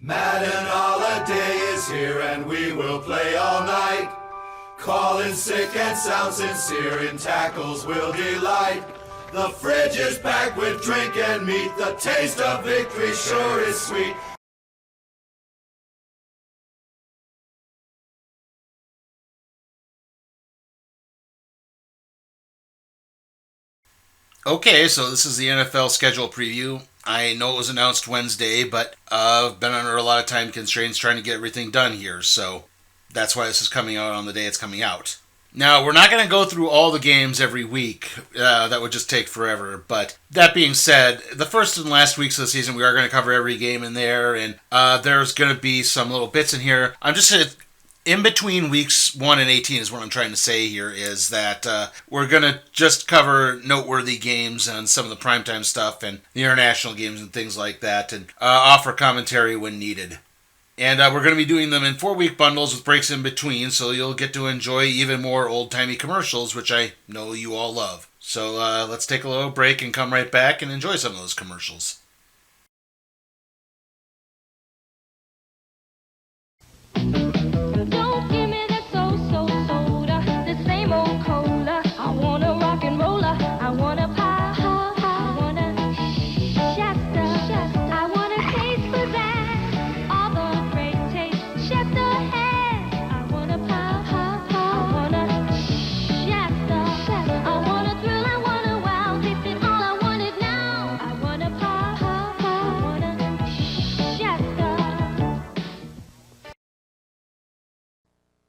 Madden holiday is here and we will play all night. Calling sick and sound sincere, in tackles will delight. The fridge is packed with drink and meat, the taste of victory sure is sweet. Okay, so this is the NFL schedule preview. I know it was announced Wednesday, but I've been under a lot of time constraints trying to get everything done here, so that's why this is coming out on the day it's coming out. Now, we're not going to go through all the games every week. That would just take forever. But that being said, the first and last weeks of the season, we are going to cover every game in there, and there's going to be some little bits in here. I'm just going to... In between weeks 1 and 18 is what I'm trying to say here, is that we're going to just cover noteworthy games and some of the primetime stuff and the international games and things like that, and offer commentary when needed. And we're going to be doing them in 4-week bundles with breaks in between, so you'll get to enjoy even more old-timey commercials, which I know you all love. So let's take a little break and come right back and enjoy some of those commercials.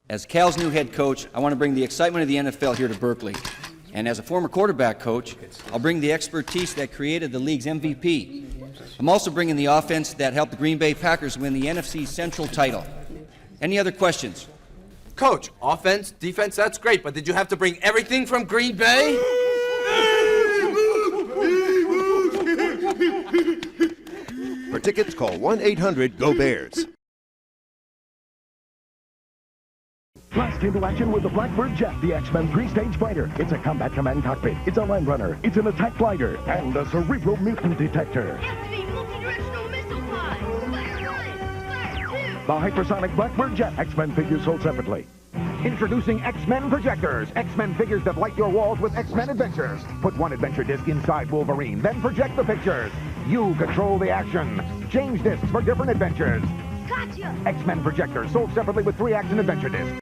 As Cal's new head coach, I want to bring the excitement of the NFL here to Berkeley. And as a former quarterback coach, I'll bring the expertise that created the league's MVP. I'm also bringing the offense that helped the Green Bay Packers win the NFC Central title. Any other questions? Coach, offense, defense, that's great, but did you have to bring everything from Green Bay? For tickets, call 1-800-GO-BEARS. Blast into action with the Blackbird Jet, the X-Men 3-stage fighter. It's a combat command cockpit, it's a land runner, it's an attack glider, and a cerebral mutant detector. Activate multi-directional missile pod. Fire 1, Fire 2. The hypersonic Blackbird Jet, X-Men figures sold separately. Introducing X-Men Projectors. X-Men figures that light your walls with X-Men Adventures. Put one adventure disc inside Wolverine, then project the pictures. You control the action. Change discs for different adventures. Gotcha. X-Men Projectors, sold separately with 3 action adventure discs.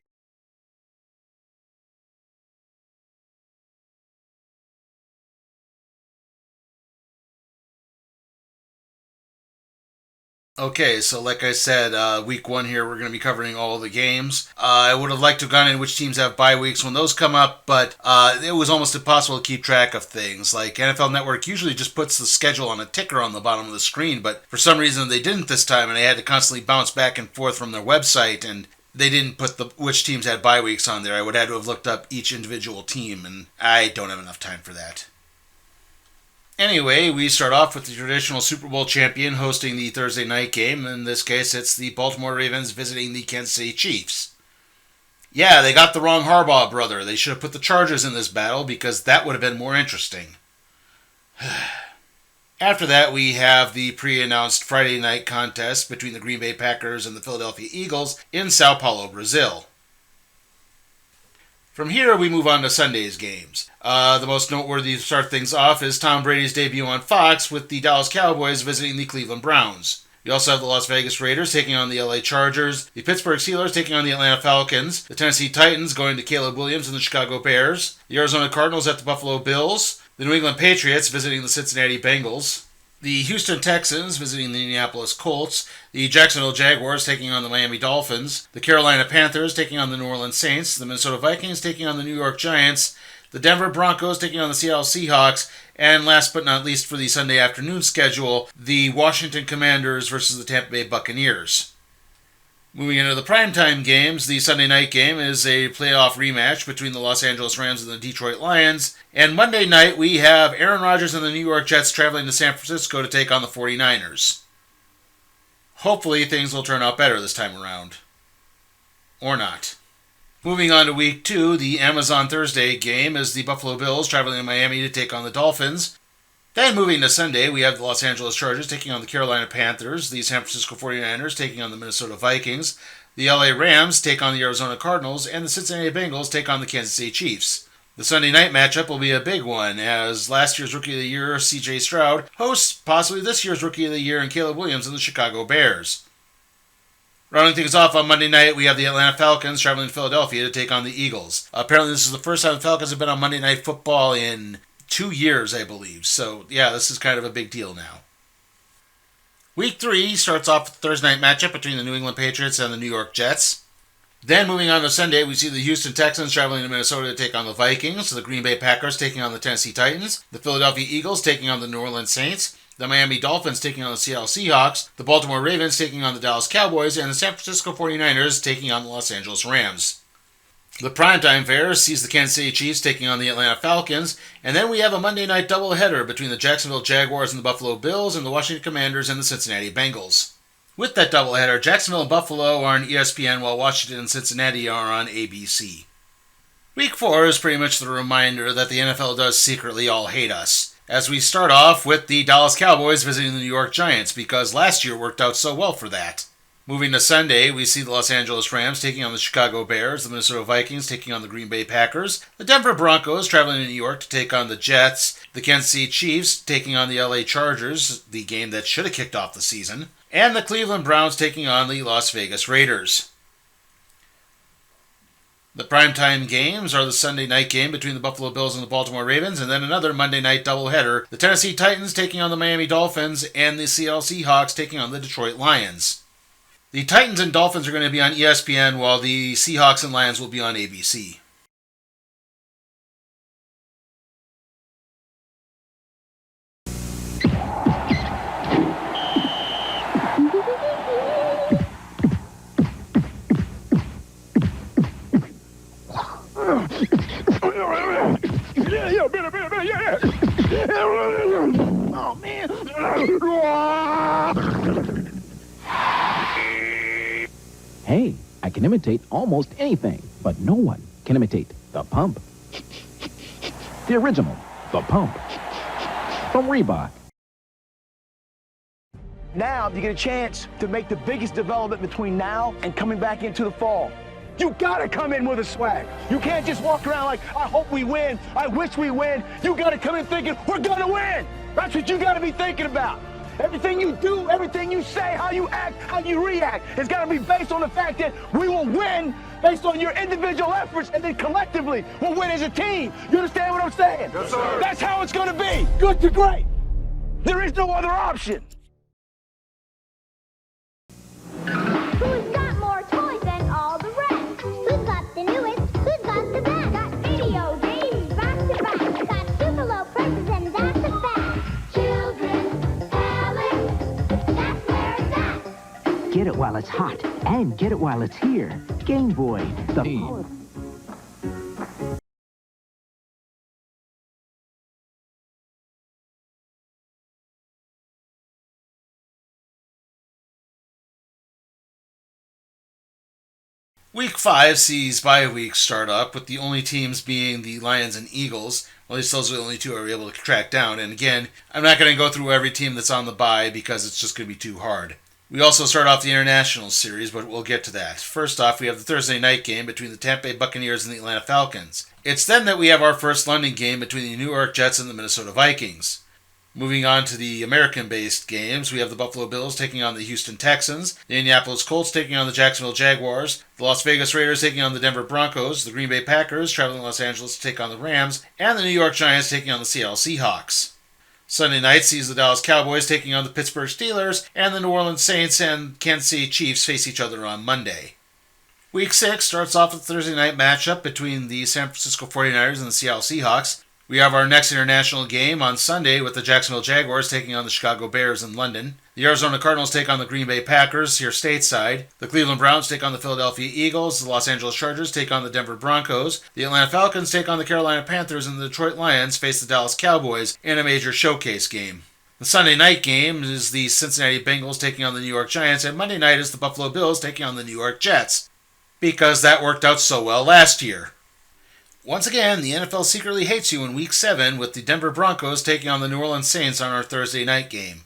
Okay, so like I said, week 1 here, we're going to be covering all the games. I would have liked to have gone in which teams have bye weeks when those come up, but it was almost impossible to keep track of things. Like, NFL Network usually just puts the schedule on a ticker on the bottom of the screen, but for some reason they didn't this time, and I had to constantly bounce back and forth from their website, and they didn't put which teams had bye weeks on there. I would have had to have looked up each individual team, and I don't have enough time for that. Anyway, we start off with the traditional Super Bowl champion hosting the Thursday night game. In this case, it's the Baltimore Ravens visiting the Kansas City Chiefs. Yeah, they got the wrong Harbaugh brother. They should have put the Chargers in this battle because that would have been more interesting. After that, we have the pre-announced Friday night contest between the Green Bay Packers and the Philadelphia Eagles in Sao Paulo, Brazil. From here, we move on to Sunday's games. The most noteworthy to start things off is Tom Brady's debut on Fox with the Dallas Cowboys visiting the Cleveland Browns. We also have the Las Vegas Raiders taking on the LA Chargers, the Pittsburgh Steelers taking on the Atlanta Falcons, the Tennessee Titans going to Caleb Williams and the Chicago Bears, the Arizona Cardinals at the Buffalo Bills, the New England Patriots visiting the Cincinnati Bengals, the Houston Texans visiting the Indianapolis Colts, the Jacksonville Jaguars taking on the Miami Dolphins, the Carolina Panthers taking on the New Orleans Saints, the Minnesota Vikings taking on the New York Giants, the Denver Broncos taking on the Seattle Seahawks, and last but not least for the Sunday afternoon schedule, the Washington Commanders versus the Tampa Bay Buccaneers. Moving into the primetime games, the Sunday night game is a playoff rematch between the Los Angeles Rams and the Detroit Lions. And Monday night, we have Aaron Rodgers and the New York Jets traveling to San Francisco to take on the 49ers. Hopefully, things will turn out better this time around. Or not. Moving on to week 2, the Amazon Thursday game is the Buffalo Bills traveling to Miami to take on the Dolphins. Then moving to Sunday, we have the Los Angeles Chargers taking on the Carolina Panthers, the San Francisco 49ers taking on the Minnesota Vikings, the LA Rams take on the Arizona Cardinals, and the Cincinnati Bengals take on the Kansas City Chiefs. The Sunday night matchup will be a big one, as last year's Rookie of the Year, C.J. Stroud, hosts possibly this year's Rookie of the Year in Caleb Williams and the Chicago Bears. Rounding things off on Monday night, we have the Atlanta Falcons traveling to Philadelphia to take on the Eagles. Apparently this is the first time the Falcons have been on Monday Night Football in 2 years, I believe. So, yeah, this is kind of a big deal now. Week 3 starts off with the Thursday night matchup between the New England Patriots and the New York Jets. Then, moving on to Sunday, we see the Houston Texans traveling to Minnesota to take on the Vikings, the Green Bay Packers taking on the Tennessee Titans, the Philadelphia Eagles taking on the New Orleans Saints, the Miami Dolphins taking on the Seattle Seahawks, the Baltimore Ravens taking on the Dallas Cowboys, and the San Francisco 49ers taking on the Los Angeles Rams. The primetime fare sees the Kansas City Chiefs taking on the Atlanta Falcons, and then we have a Monday night doubleheader between the Jacksonville Jaguars and the Buffalo Bills and the Washington Commanders and the Cincinnati Bengals. With that doubleheader, Jacksonville and Buffalo are on ESPN while Washington and Cincinnati are on ABC. Week 4 is pretty much the reminder that the NFL does secretly all hate us, as we start off with the Dallas Cowboys visiting the New York Giants because last year worked out so well for that. Moving to Sunday, we see the Los Angeles Rams taking on the Chicago Bears, the Minnesota Vikings taking on the Green Bay Packers, the Denver Broncos traveling to New York to take on the Jets, the Kansas City Chiefs taking on the LA Chargers, the game that should have kicked off the season, and the Cleveland Browns taking on the Las Vegas Raiders. The primetime games are the Sunday night game between the Buffalo Bills and the Baltimore Ravens, and then another Monday night doubleheader, the Tennessee Titans taking on the Miami Dolphins, and the Seattle Seahawks taking on the Detroit Lions. The Titans and Dolphins are going to be on ESPN, while the Seahawks and Lions will be on ABC. Oh, man. Hey, I can imitate almost anything, but no one can imitate the pump. The original, the pump. From Reebok. Now you get a chance to make the biggest development between now and coming back into the fall. You gotta come in with a swag. You can't just walk around like, I hope we win, I wish we win. You gotta come in thinking, we're gonna win. That's what you gotta be thinking about. Everything you do, everything you say, how you act, how you react, it's gotta be based on the fact that we will win based on your individual efforts, and then collectively we'll win as a team. You understand what I'm saying? Yes, sir. That's how it's gonna be. Good to great. There is no other option. Who's got more toys than all the rest? Who's got the newest? Who's got the best? Got video games back to back. Got super low prices and that's a fact. Children's Palace, that's where it's at. Get it while it's hot and get it while it's here. Game Boy, the power. Week 5 sees bye weeks start up, with the only teams being the Lions and Eagles. Well, at least those are the only two I were able to track down. And again, I'm not going to go through every team that's on the bye because it's just going to be too hard. We also start off the International Series, but we'll get to that. First off, we have the Thursday night game between the Tampa Bay Buccaneers and the Atlanta Falcons. It's then that we have our first London game between the New York Jets and the Minnesota Vikings. Moving on to the American-based games, we have the Buffalo Bills taking on the Houston Texans, the Indianapolis Colts taking on the Jacksonville Jaguars, the Las Vegas Raiders taking on the Denver Broncos, the Green Bay Packers traveling to Los Angeles to take on the Rams, and the New York Giants taking on the Seattle Seahawks. Sunday night sees the Dallas Cowboys taking on the Pittsburgh Steelers, and the New Orleans Saints and Kansas City Chiefs face each other on Monday. Week 6 starts off with the Thursday night matchup between the San Francisco 49ers and the Seattle Seahawks. We have our next international game on Sunday with the Jacksonville Jaguars taking on the Chicago Bears in London. The Arizona Cardinals take on the Green Bay Packers here stateside. The Cleveland Browns take on the Philadelphia Eagles. The Los Angeles Chargers take on the Denver Broncos. The Atlanta Falcons take on the Carolina Panthers, and the Detroit Lions face the Dallas Cowboys in a major showcase game. The Sunday night game is the Cincinnati Bengals taking on the New York Giants, and Monday night is the Buffalo Bills taking on the New York Jets, because that worked out so well last year. Once again, the NFL secretly hates you in Week 7 with the Denver Broncos taking on the New Orleans Saints on our Thursday night game.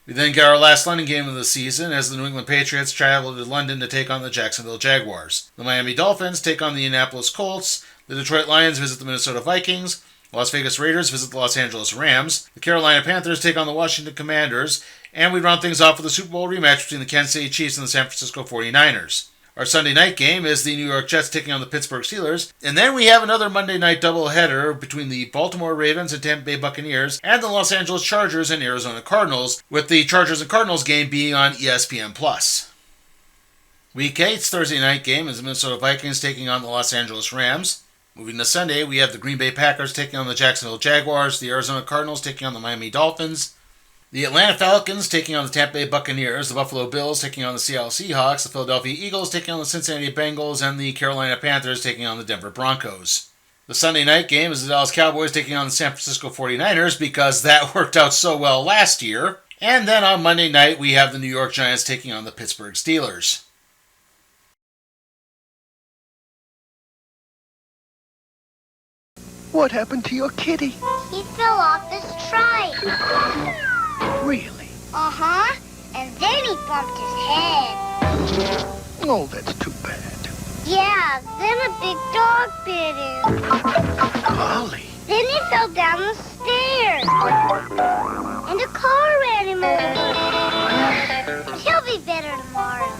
We then get our last London game of the season as the New England Patriots travel to London to take on the Jacksonville Jaguars. The Miami Dolphins take on the Indianapolis Colts. The Detroit Lions visit the Minnesota Vikings. Las Vegas Raiders visit the Los Angeles Rams. The Carolina Panthers take on the Washington Commanders. And we round things off with a Super Bowl rematch between the Kansas City Chiefs and the San Francisco 49ers. Our Sunday night game is the New York Jets taking on the Pittsburgh Steelers. And then we have another Monday night doubleheader between the Baltimore Ravens and Tampa Bay Buccaneers and the Los Angeles Chargers and Arizona Cardinals, with the Chargers and Cardinals game being on ESPN+. Week 8's Thursday night game is the Minnesota Vikings taking on the Los Angeles Rams. Moving to Sunday, we have the Green Bay Packers taking on the Jacksonville Jaguars, the Arizona Cardinals taking on the Miami Dolphins, the Atlanta Falcons taking on the Tampa Bay Buccaneers, the Buffalo Bills taking on the Seattle Seahawks, the Philadelphia Eagles taking on the Cincinnati Bengals, and the Carolina Panthers taking on the Denver Broncos. The Sunday night game is the Dallas Cowboys taking on the San Francisco 49ers because that worked out so well last year. And then on Monday night, we have the New York Giants taking on the Pittsburgh Steelers. What happened to your kitty? He fell off the strike. Really? Uh-huh. And then he bumped his head. Oh, that's too bad. Yeah, then a big dog bit him. Golly. Then he fell down the stairs. And a car ran him over. He'll be better tomorrow.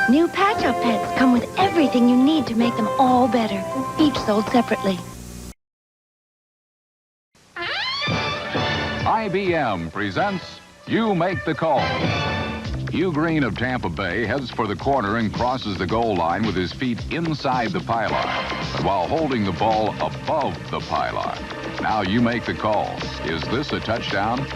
New patch-up pets come with everything you need to make them all better, each sold separately. IBM presents You Make the Call. Hugh Green of Tampa Bay heads for the corner and crosses the goal line with his feet inside the pylon, but while holding the ball above the pylon. Now you make the call. Is this a touchdown?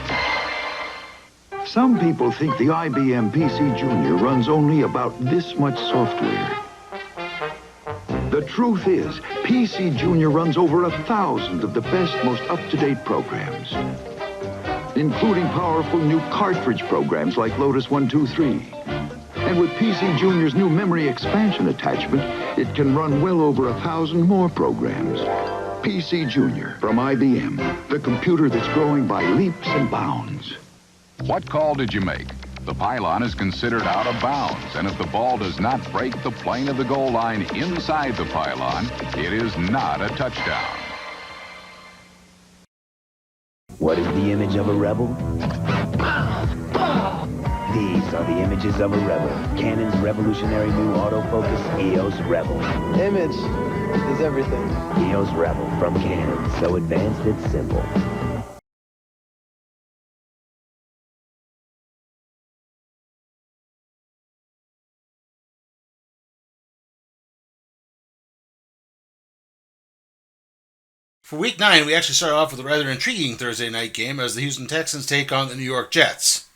Some people think the IBM PC Junior runs only about this much software. The truth is, PC Junior runs over 1,000 of the best, most up-to-date programs, including powerful new cartridge programs like Lotus 123. And with PC Junior's new memory expansion attachment, it can run well over 1,000 more programs. PC Junior from IBM, the computer that's growing by leaps and bounds. What call did you make? The pylon is considered out of bounds, and if the ball does not break the plane of the goal line inside the pylon, it is not a touchdown. What is the image of a rebel? These are the images of a rebel. Canon's revolutionary new autofocus EOS Rebel. Image is everything. EOS Rebel from Canon. So advanced it's simple. For Week 9, we actually start off with a rather intriguing Thursday night game as the Houston Texans take on the New York Jets.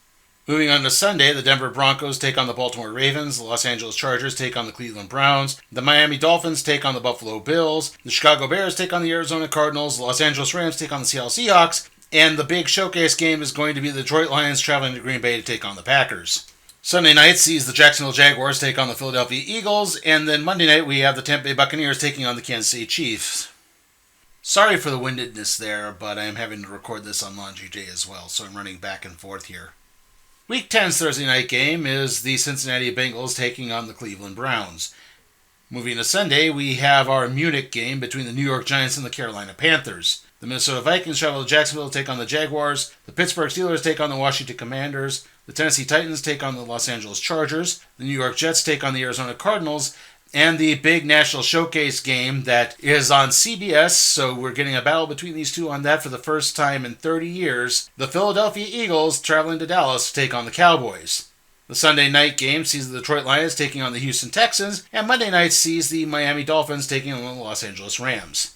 Moving on to Sunday, the Denver Broncos take on the Baltimore Ravens, the Los Angeles Chargers take on the Cleveland Browns, the Miami Dolphins take on the Buffalo Bills, the Chicago Bears take on the Arizona Cardinals, the Los Angeles Rams take on the Seattle Seahawks, and the big showcase game is going to be the Detroit Lions traveling to Green Bay to take on the Packers. Sunday night sees the Jacksonville Jaguars take on the Philadelphia Eagles, and then Monday night we have the Tampa Bay Buccaneers taking on the Kansas City Chiefs. Sorry for the windedness there, but I am having to record this on Laundry Day as well, so I'm running back and forth here. Week 10's Thursday night game is the Cincinnati Bengals taking on the Cleveland Browns. Moving to Sunday, we have our Munich game between the New York Giants and the Carolina Panthers. The Minnesota Vikings travel to Jacksonville to take on the Jaguars. The Pittsburgh Steelers take on the Washington Commanders. The Tennessee Titans take on the Los Angeles Chargers. The New York Jets take on the Arizona Cardinals. And the big national showcase game that is on CBS, so we're getting a battle between these two on that for the first time in 30 years. The Philadelphia Eagles traveling to Dallas to take on the Cowboys. The Sunday night game sees the Detroit Lions taking on the Houston Texans, and Monday night sees the Miami Dolphins taking on the Los Angeles Rams.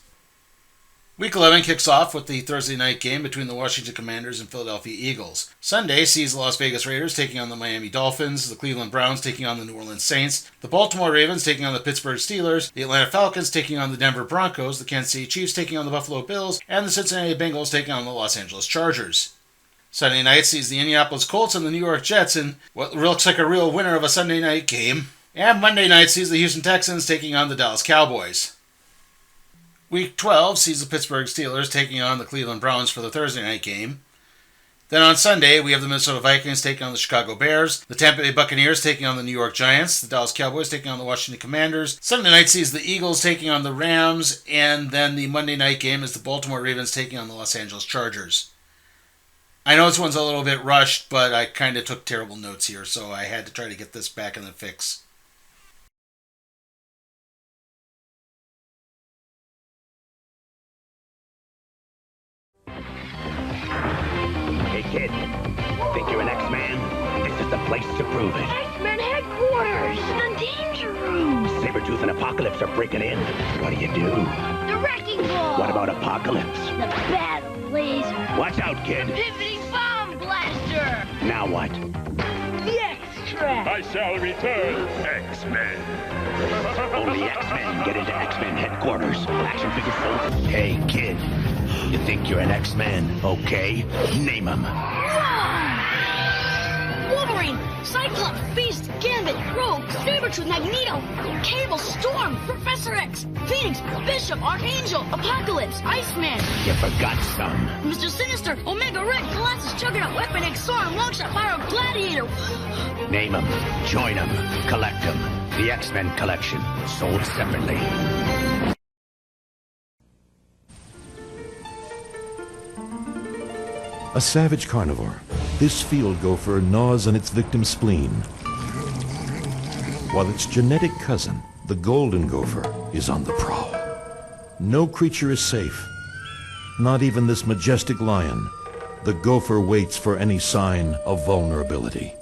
Week 11 kicks off with the Thursday night game between the Washington Commanders and Philadelphia Eagles. Sunday sees the Las Vegas Raiders taking on the Miami Dolphins, the Cleveland Browns taking on the New Orleans Saints, the Baltimore Ravens taking on the Pittsburgh Steelers, the Atlanta Falcons taking on the Denver Broncos, the Kansas City Chiefs taking on the Buffalo Bills, and the Cincinnati Bengals taking on the Los Angeles Chargers. Sunday night sees the Indianapolis Colts and the New York Jets in what looks like a real winner of a Sunday night game. And Monday night sees the Houston Texans taking on the Dallas Cowboys. Week 12 sees the Pittsburgh Steelers taking on the Cleveland Browns for the Thursday night game. Then on Sunday, we have the Minnesota Vikings taking on the Chicago Bears, the Tampa Bay Buccaneers taking on the New York Giants, the Dallas Cowboys taking on the Washington Commanders. Sunday night sees the Eagles taking on the Rams, and then the Monday night game is the Baltimore Ravens taking on the Los Angeles Chargers. I know this one's a little bit rushed, but I kind of took terrible notes here, so I had to try to get this back in the fix. Hey, kid. Think you're an X-Man? This is the place to prove it. X-Men headquarters! The danger room! Sabretooth and Apocalypse are breaking in. What do you do? The wrecking ball! What about Apocalypse? The battle laser! Watch out, kid. Pivoting bomb blaster! Now what? The X-Track! I shall return, X-Men. Only X-Men get into X-Men headquarters. Action figures sold. Hey, kid. You think you're an X-Man, okay? Name them. Wolverine, Cyclops, Beast, Gambit, Rogue, Sabretooth, Magneto, Cable, Storm, Professor X, Phoenix, Bishop, Archangel, Apocalypse, Iceman. You forgot some. Mr. Sinister, Omega Red, Colossus, Juggernaut, Weapon X, Storm, Longshot, Pyro, Gladiator. Name them, join them, collect them. The X-Men collection, sold separately. A savage carnivore, this field gopher gnaws on its victim's spleen, while its genetic cousin, the golden gopher, is on the prowl. No creature is safe, not even this majestic lion. The gopher waits for any sign of vulnerability.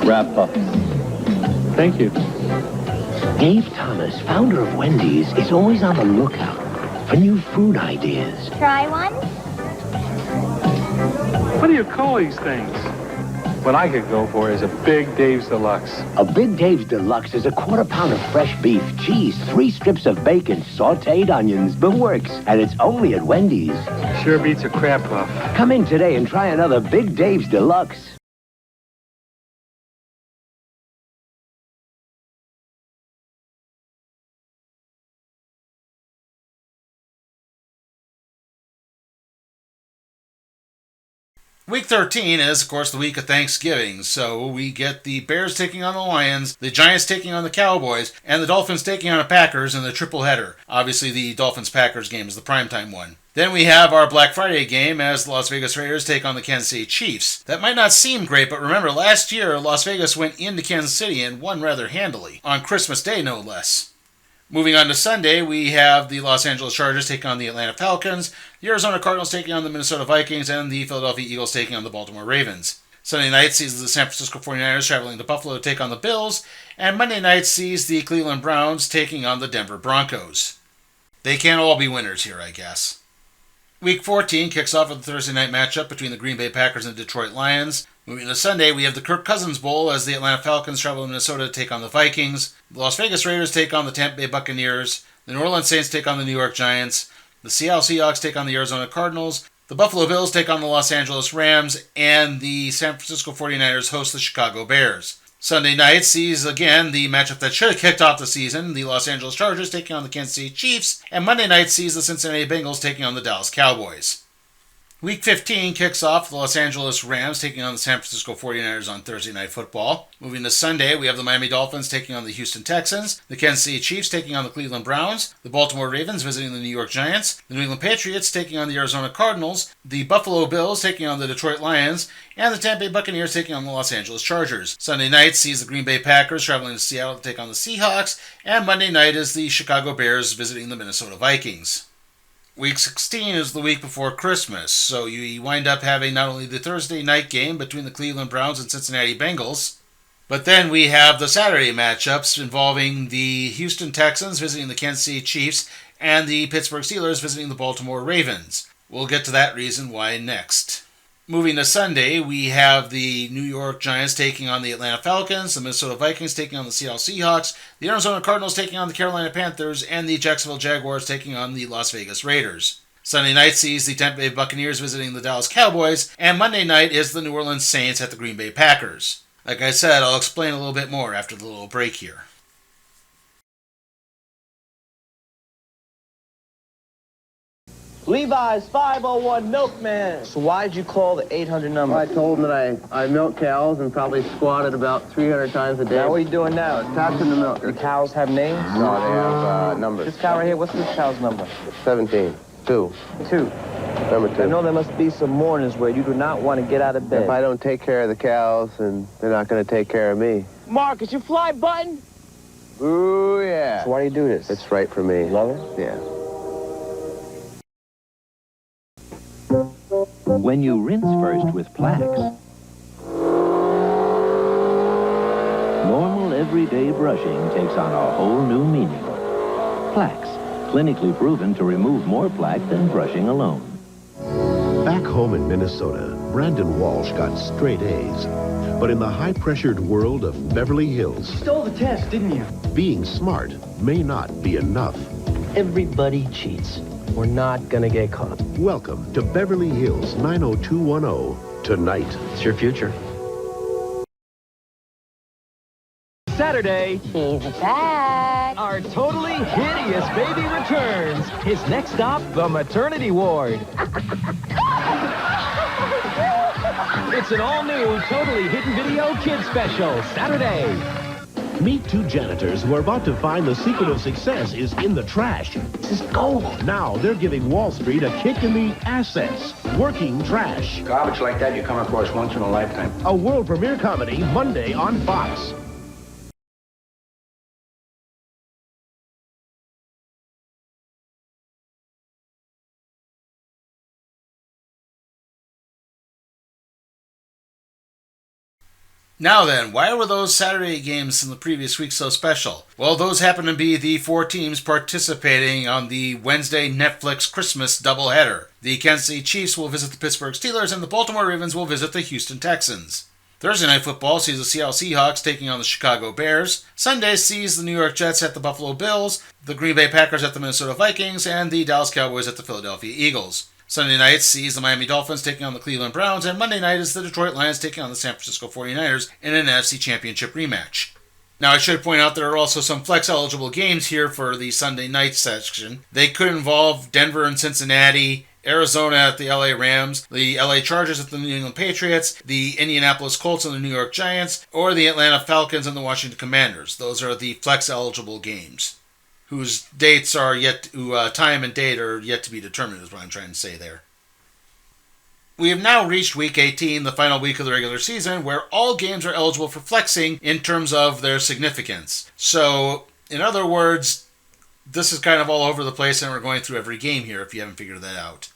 Wrap up. Thank you. Dave Thomas, founder of Wendy's, is always on the lookout for new food ideas. Try one? What do you call these things? What I could go for is a Big Dave's Deluxe. A Big Dave's Deluxe is a quarter pound of fresh beef, cheese, 3 strips of bacon, sauteed onions, the works, and it's only at Wendy's. Sure beats a crab puff. Come in today and try another Big Dave's Deluxe. Week 13 is, of course, the week of Thanksgiving, so we get the Bears taking on the Lions, the Giants taking on the Cowboys, and the Dolphins taking on the Packers in the triple header. Obviously, the Dolphins-Packers game is the primetime one. Then we have our Black Friday game as the Las Vegas Raiders take on the Kansas City Chiefs. That might not seem great, but remember, last year, Las Vegas went into Kansas City and won rather handily, on Christmas Day no less. Moving on to Sunday, we have the Los Angeles Chargers taking on the Atlanta Falcons, the Arizona Cardinals taking on the Minnesota Vikings, and the Philadelphia Eagles taking on the Baltimore Ravens. Sunday night sees the San Francisco 49ers traveling to Buffalo to take on the Bills, and Monday night sees the Cleveland Browns taking on the Denver Broncos. They can't all be winners here, I guess. Week 14 kicks off with the Thursday night matchup between the Green Bay Packers and the Detroit Lions. Moving to Sunday, we have the Kirk Cousins Bowl as the Atlanta Falcons travel to Minnesota to take on the Vikings. The Las Vegas Raiders take on the Tampa Bay Buccaneers. The New Orleans Saints take on the New York Giants. The Seattle Seahawks take on the Arizona Cardinals. The Buffalo Bills take on the Los Angeles Rams. And the San Francisco 49ers host the Chicago Bears. Sunday night sees, again, the matchup that should have kicked off the season, the Los Angeles Chargers taking on the Kansas City Chiefs. And Monday night sees the Cincinnati Bengals taking on the Dallas Cowboys. Week 15 kicks off the Los Angeles Rams taking on the San Francisco 49ers on Thursday Night Football. Moving to Sunday, we have the Miami Dolphins taking on the Houston Texans, the Kansas City Chiefs taking on the Cleveland Browns, the Baltimore Ravens visiting the New York Giants, the New England Patriots taking on the Arizona Cardinals, the Buffalo Bills taking on the Detroit Lions, and the Tampa Bay Buccaneers taking on the Los Angeles Chargers. Sunday night sees the Green Bay Packers traveling to Seattle to take on the Seahawks, and Monday night is the Chicago Bears visiting the Minnesota Vikings. Week 16 is the week before Christmas, so you wind up having not only the Thursday night game between the Cleveland Browns and Cincinnati Bengals, but then we have the Saturday matchups involving the Houston Texans visiting the Kansas City Chiefs and the Pittsburgh Steelers visiting the Baltimore Ravens. We'll get to that reason why next. Moving to Sunday, we have the New York Giants taking on the Atlanta Falcons, the Minnesota Vikings taking on the Seattle Seahawks, the Arizona Cardinals taking on the Carolina Panthers, and the Jacksonville Jaguars taking on the Las Vegas Raiders. Sunday night sees the Tampa Bay Buccaneers visiting the Dallas Cowboys, and Monday night is the New Orleans Saints at the Green Bay Packers. Like I said, I'll explain a little bit more after the little break here. Levi's 501 Milkman. So why did you call the 800 number? Well, I told him that I milk cows and probably squatted about 300 times a day. Now what are you doing now? Attaching the milk. The cows have names? No, they have numbers. This cow right here, what's this cow's number? 17. 2. Number 2. I know there must be some mornings where you do not want to get out of bed. If I don't take care of the cows, then they're not going to take care of me. Mark, is your fly button? Ooh, yeah. So why do you do this? It's right for me. You love it? Yeah. When you rinse first with Plax, normal everyday brushing takes on a whole new meaning. Plax, clinically proven to remove more plaque than brushing alone. Back home in Minnesota, Brandon Walsh got straight A's. But in the high-pressured world of Beverly Hills, You stole the test, didn't you? being smart may not be enough. Everybody cheats. We're not gonna get caught. Welcome to Beverly Hills 90210 tonight. It's your future. Saturday, She's back. our totally hideous baby returns. His next stop, the maternity ward. It's an all-new, totally hidden video kids special, Saturday. Meet two janitors who are about to find the secret of success is in the trash. This is gold. Now they're giving Wall Street a kick in the assets. Working Trash. Garbage like that you come across once in a lifetime. A world premiere comedy Monday on Fox. Now then, why were those Saturday games in the previous week so special? Well, those happen to be the 4 teams participating on the Wednesday Netflix Christmas doubleheader. The Kansas City Chiefs will visit the Pittsburgh Steelers, and the Baltimore Ravens will visit the Houston Texans. Thursday Night Football sees the Seattle Seahawks taking on the Chicago Bears. Sunday sees the New York Jets at the Buffalo Bills, the Green Bay Packers at the Minnesota Vikings, and the Dallas Cowboys at the Philadelphia Eagles. Sunday night sees the Miami Dolphins taking on the Cleveland Browns, and Monday night is the Detroit Lions taking on the San Francisco 49ers in an NFC Championship rematch. Now, I should point out there are also some flex-eligible games here for the Sunday night section. They could involve Denver and Cincinnati, Arizona at the LA Rams, the LA Chargers at the New England Patriots, the Indianapolis Colts and the New York Giants, or the Atlanta Falcons and the Washington Commanders. Those are the flex-eligible games, whose dates are time and date are yet to be determined, is what I'm trying to say there. We have now reached Week 18, the final week of the regular season, where all games are eligible for flexing in terms of their significance. So, in other words, this is kind of all over the place, and we're going through every game here, if you haven't figured that out.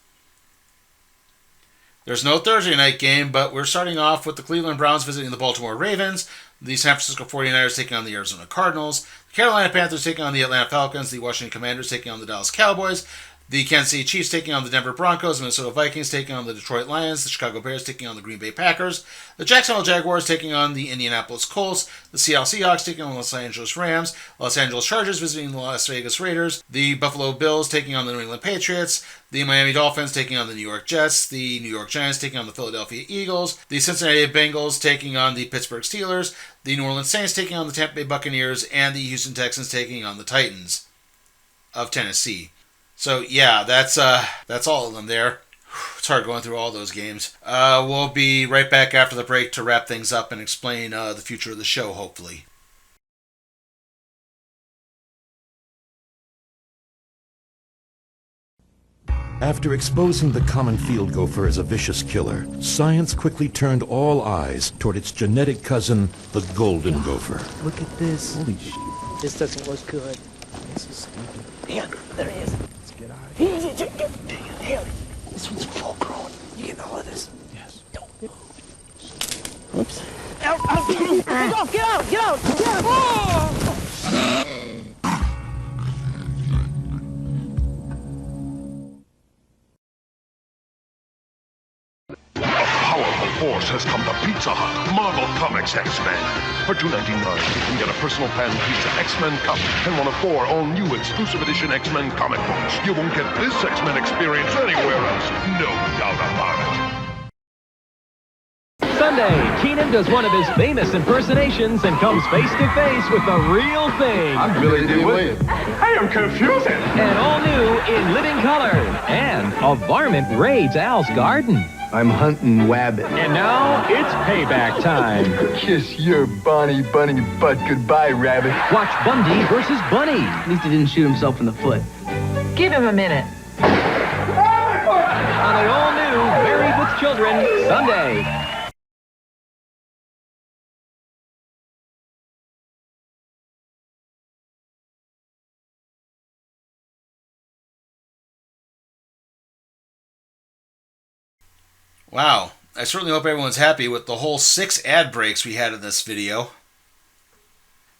There's no Thursday night game, but we're starting off with the Cleveland Browns visiting the Baltimore Ravens, the San Francisco 49ers taking on the Arizona Cardinals, the Carolina Panthers taking on the Atlanta Falcons, the Washington Commanders taking on the Dallas Cowboys, the Kansas City Chiefs taking on the Denver Broncos, the Minnesota Vikings taking on the Detroit Lions, the Chicago Bears taking on the Green Bay Packers, the Jacksonville Jaguars taking on the Indianapolis Colts, the Seattle Seahawks taking on the Los Angeles Rams, Los Angeles Chargers visiting the Las Vegas Raiders, the Buffalo Bills taking on the New England Patriots, the Miami Dolphins taking on the New York Jets, the New York Giants taking on the Philadelphia Eagles, the Cincinnati Bengals taking on the Pittsburgh Steelers, the New Orleans Saints taking on the Tampa Bay Buccaneers, and the Houston Texans taking on the Titans of Tennessee. So yeah, that's all of them there. It's hard going through all those games. We'll be right back after the break to wrap things up and explain the future of the show, hopefully. After exposing the common field gopher as a vicious killer, science quickly turned all eyes toward its genetic cousin, the golden gopher. Look at this. Holy shit. This doesn't look good. This is stupid. Damn, there he is. Let's get out of here. Damn, this one's full grown. You get all of this? Yes. Don't move. Oops. Out, out. Get off, get out, get out. Get out. Oh! A powerful force has come to Pizza Hut, Marvel Comics X-Men. For $2.99, you can get a personal pan pizza X-Men cup and one of 4 all-new exclusive edition X-Men comic books. You won't get this X-Men experience anywhere else. No doubt about it. Sunday, Keenan does one of his famous impersonations and comes face to face with the real thing. I'm Billy D. Williams. I am confusing. And all new in living color. And a varmint raids Al's garden. I'm hunting wabbit. And now it's payback time. Kiss your bonny bunny butt goodbye, rabbit. Watch Bundy versus Bunny. At least he didn't shoot himself in the foot. Give him a minute. On the all new Married with Children Sunday. Wow, I certainly hope everyone's happy with the whole 6 ad breaks we had in this video.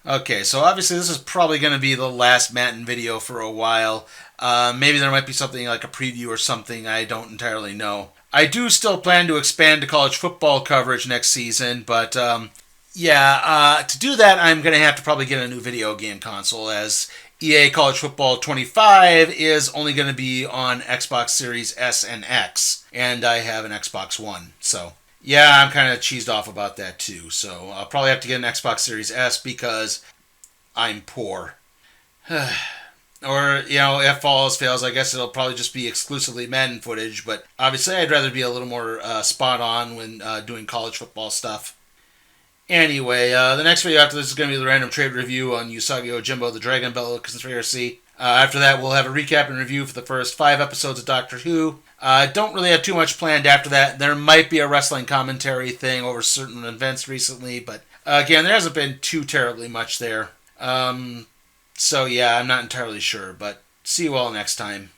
Okay, so obviously this is probably going to be the last Madden video for a while. Maybe there might be something like a preview or something, I don't entirely know. I do still plan to expand to college football coverage next season, but to do that I'm going to have to probably get a new video game console, as EA College Football 25 is only going to be on Xbox Series S and X, and I have an Xbox One, so yeah, I'm kind of cheesed off about that too, so I'll probably have to get an Xbox Series S because I'm poor. Or, if all else fails, I guess it'll probably just be exclusively Madden footage, but obviously I'd rather be a little more spot on when doing college football stuff. Anyway, the next video after this is going to be the random trade review on Usagi Yojimbo, the Dragon Bell Conspiracy. After that, we'll have a recap and review for the first 5 episodes of Doctor Who. Don't really have too much planned after that. There might be a wrestling commentary thing over certain events recently, but again, there hasn't been too terribly much there. So yeah, I'm not entirely sure, but see you all next time.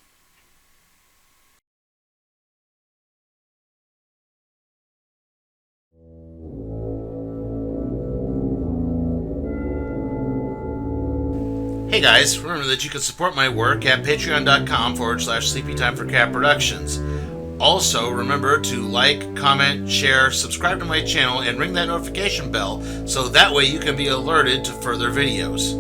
Hey guys, remember that you can support my work at patreon.com/sleepytimeforcat productions. Also, remember to like, comment, share, subscribe to my channel, and ring that notification bell so that way you can be alerted to further videos.